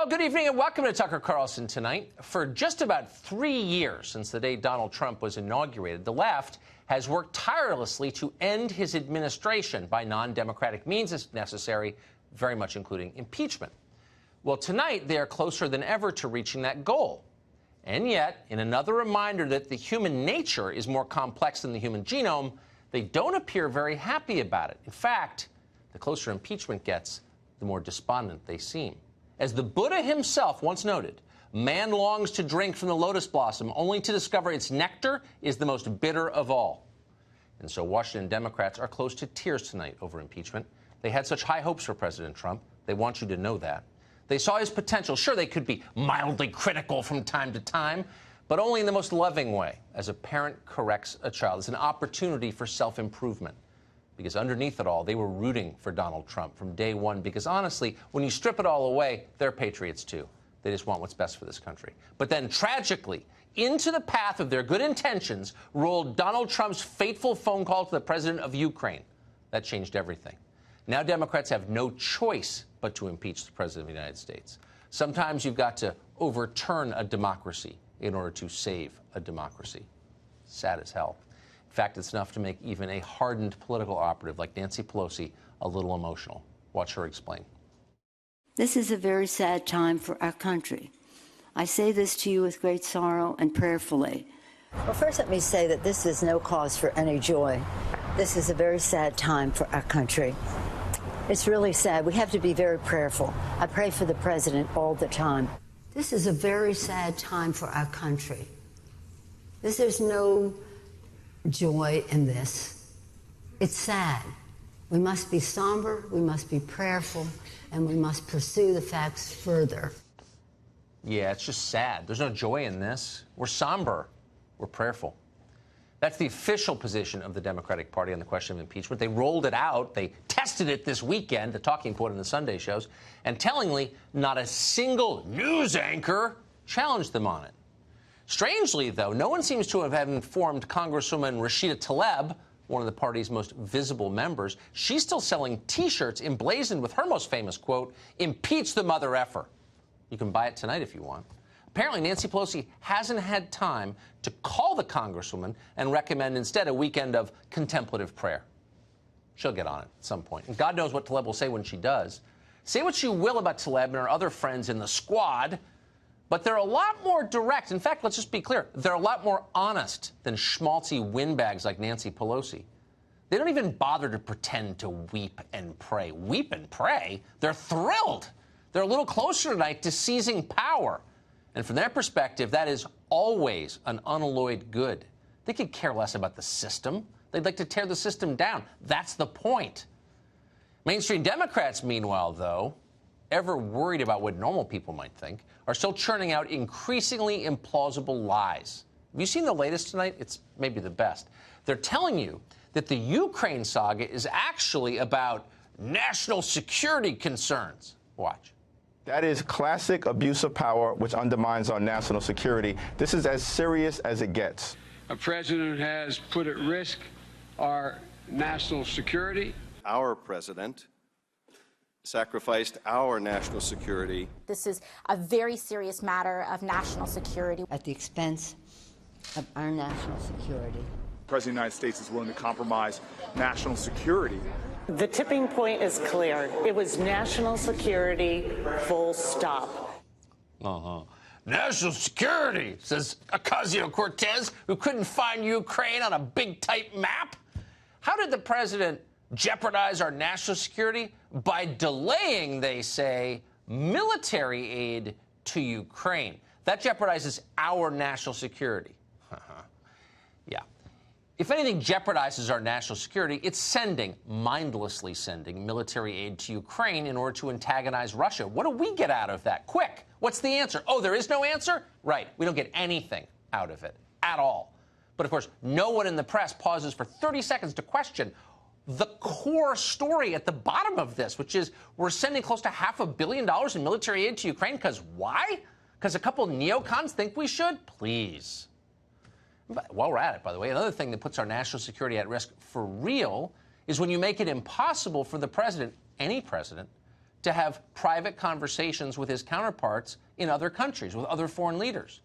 Well, good evening and welcome to Tucker Carlson Tonight. For just about 3 years since the day Donald Trump was inaugurated, the left has worked tirelessly to end his administration by non-democratic means as necessary, very much including impeachment. Well, tonight they are closer than ever to reaching that goal. And yet, in another reminder that the human nature is more complex than the human genome, they don't appear very happy about it. In fact, the closer impeachment gets, the more despondent they seem. As the Buddha himself once noted, man longs to drink from the lotus blossom only to discover its nectar is the most bitter of all. And so Washington Democrats are close to tears tonight over impeachment. They had such high hopes for President Trump. They want you to know that. They saw his potential. Sure, they could be mildly critical from time to time, but only in the most loving way, as a parent corrects a child. It's an opportunity for self-improvement. Because underneath it all, they were rooting for Donald Trump from day one. Because honestly, when you strip it all away, they're patriots too. They just want what's best for this country. But then tragically, into the path of their good intentions rolled Donald Trump's fateful phone call to the president of Ukraine. That changed everything. Now Democrats have no choice but to impeach the president of the United States. Sometimes you've got to overturn a democracy in order to save a democracy. Sad as hell. In fact, it's enough to make even a hardened political operative like Nancy Pelosi a little emotional. Watch her explain. This is a very sad time for our country. I say this to you with great sorrow and prayerfully. Well, first let me say that this is no cause for any joy. This is a very sad time for our country. It's really sad. We have to be very prayerful. I pray for the president all the time. This is a very sad time for our country. There's no joy in this. It's sad. We must be somber, we must be prayerful, and we must pursue the facts further. Yeah, it's just sad. There's no joy in this. We're somber. We're prayerful. That's the official position of the Democratic Party on the question of impeachment. They rolled it out. They tested it this weekend, the talking point in the Sunday shows. And tellingly, not a single news anchor challenged them on it. Strangely, though, no one seems to have informed Congresswoman Rashida Tlaib, one of the party's most visible members. She's still selling T-shirts emblazoned with her most famous quote, "Impeach the mother effer." You can buy it tonight if you want. Apparently, Nancy Pelosi hasn't had time to call the Congresswoman and recommend instead a weekend of contemplative prayer. She'll get on it at some point. And God knows what Tlaib will say when she does. Say what you will about Tlaib and her other friends in the squad, but they're a lot more direct. In fact, let's just be clear. They're a lot more honest than schmaltzy windbags like Nancy Pelosi. They don't even bother to pretend to weep and pray. Weep and pray? They're thrilled. They're a little closer tonight to seizing power. And from their perspective, that is always an unalloyed good. They could care less about the system. They'd like to tear the system down. That's the point. Mainstream Democrats, meanwhile, though, ever worried about what normal people might think, are still churning out increasingly implausible lies. Have you seen the latest tonight? It's maybe the best. They're telling you that the Ukraine saga is actually about national security concerns. Watch. That is classic abuse of power, which undermines our national security. This is as serious as it gets. A president has put at risk our national security. Our president sacrificed our national security. This is a very serious matter of national security. At the expense of our national security. The President of the United States is willing to compromise national security. The tipping point is clear. It was national security, full stop. National security, says Ocasio-Cortez, who couldn't find Ukraine on a big, tight map. How did the president jeopardize our national security? By delaying, they say, military aid to Ukraine. That jeopardizes our national security. Yeah. If anything jeopardizes our national security, it's mindlessly sending military aid to Ukraine in order to antagonize Russia. What do we get out of that? Quick. What's the answer? Oh, there is no answer? Right. We don't get anything out of it at all. But, of course, no one in the press pauses for 30 seconds to question the core story at the bottom of this, which is we're sending close to $500 million in military aid to Ukraine because why? Because a couple neocons think we should? Please. But while we're at it, by the way, another thing that puts our national security at risk for real is when you make it impossible for the president, any president, to have private conversations with his counterparts in other countries, with other foreign leaders.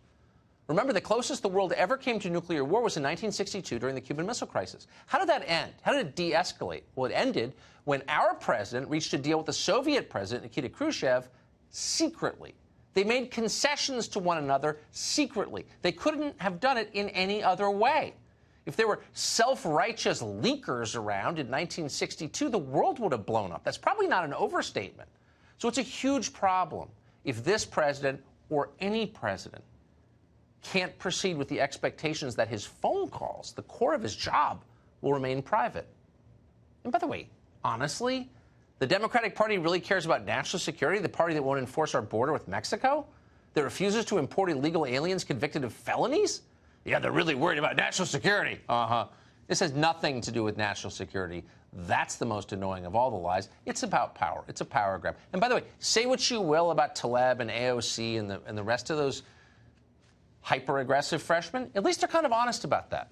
Remember, the closest the world ever came to nuclear war was in 1962 during the Cuban Missile Crisis. How did that end? How did it de-escalate? Well, it ended when our president reached a deal with the Soviet president, Nikita Khrushchev, secretly. They made concessions to one another secretly. They couldn't have done it in any other way. If there were self-righteous leakers around in 1962, the world would have blown up. That's probably not an overstatement. So it's a huge problem if this president or any president can't proceed with the expectations that his phone calls, the core of his job, will remain private. And by the way, honestly, the Democratic Party really cares about national security, the party that won't enforce our border with Mexico, that refuses to import illegal aliens convicted of felonies? Yeah, they're really worried about national security. This has nothing to do with national security. That's the most annoying of all the lies. It's about power. It's a power grab. And by the way, say what you will about Tlaib and AOC and the rest of those hyper-aggressive freshmen, at least they're kind of honest about that.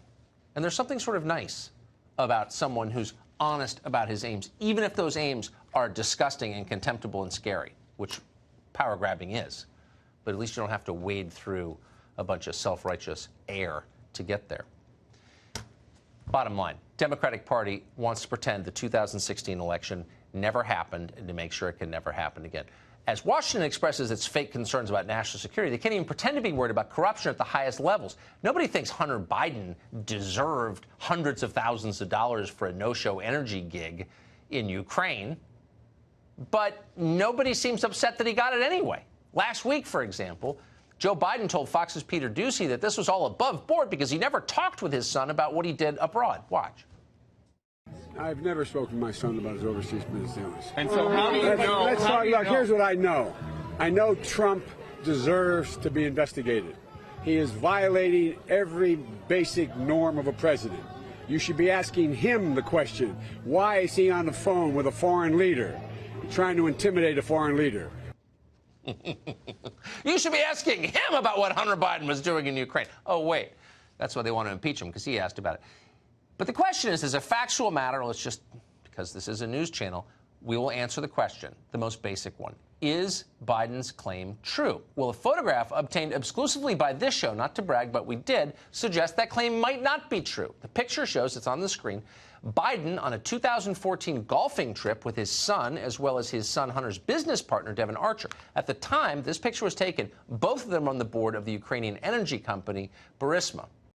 And there's something sort of nice about someone who's honest about his aims, even if those aims are disgusting and contemptible and scary, which power grabbing is. But at least you don't have to wade through a bunch of self-righteous air to get there. Bottom line, Democratic Party wants to pretend the 2016 election never happened and to make sure it can never happen again. As Washington expresses its fake concerns about national security, they can't even pretend to be worried about corruption at the highest levels. Nobody thinks Hunter Biden deserved hundreds of thousands of dollars for a no-show energy gig in Ukraine, but nobody seems upset that he got it anyway. Last week, for example, Joe Biden told Fox's Peter Doocy that this was all above board because he never talked with his son about what he did abroad. Watch. I've never spoken to my son about his overseas business dealings. And so how do you know? Let's talk about, here's what I know. I know Trump deserves to be investigated. He is violating every basic norm of a president. You should be asking him the question, why is he on the phone with a foreign leader, trying to intimidate a foreign leader? You should be asking him about what Hunter Biden was doing in Ukraine. Oh, wait. That's why they want to impeach him, because he asked about it. But the question is, as a factual matter, let's just, because this is a news channel, we will answer the question, the most basic one. Is Biden's claim true? Well, a photograph obtained exclusively by this show, not to brag, but we did, suggests that claim might not be true. The picture shows, it's on the screen, Biden on a 2014 golfing trip with his son, as well as his son Hunter's business partner, Devon Archer. At the time this picture was taken, both of them on the board of the Ukrainian energy company, Burisma.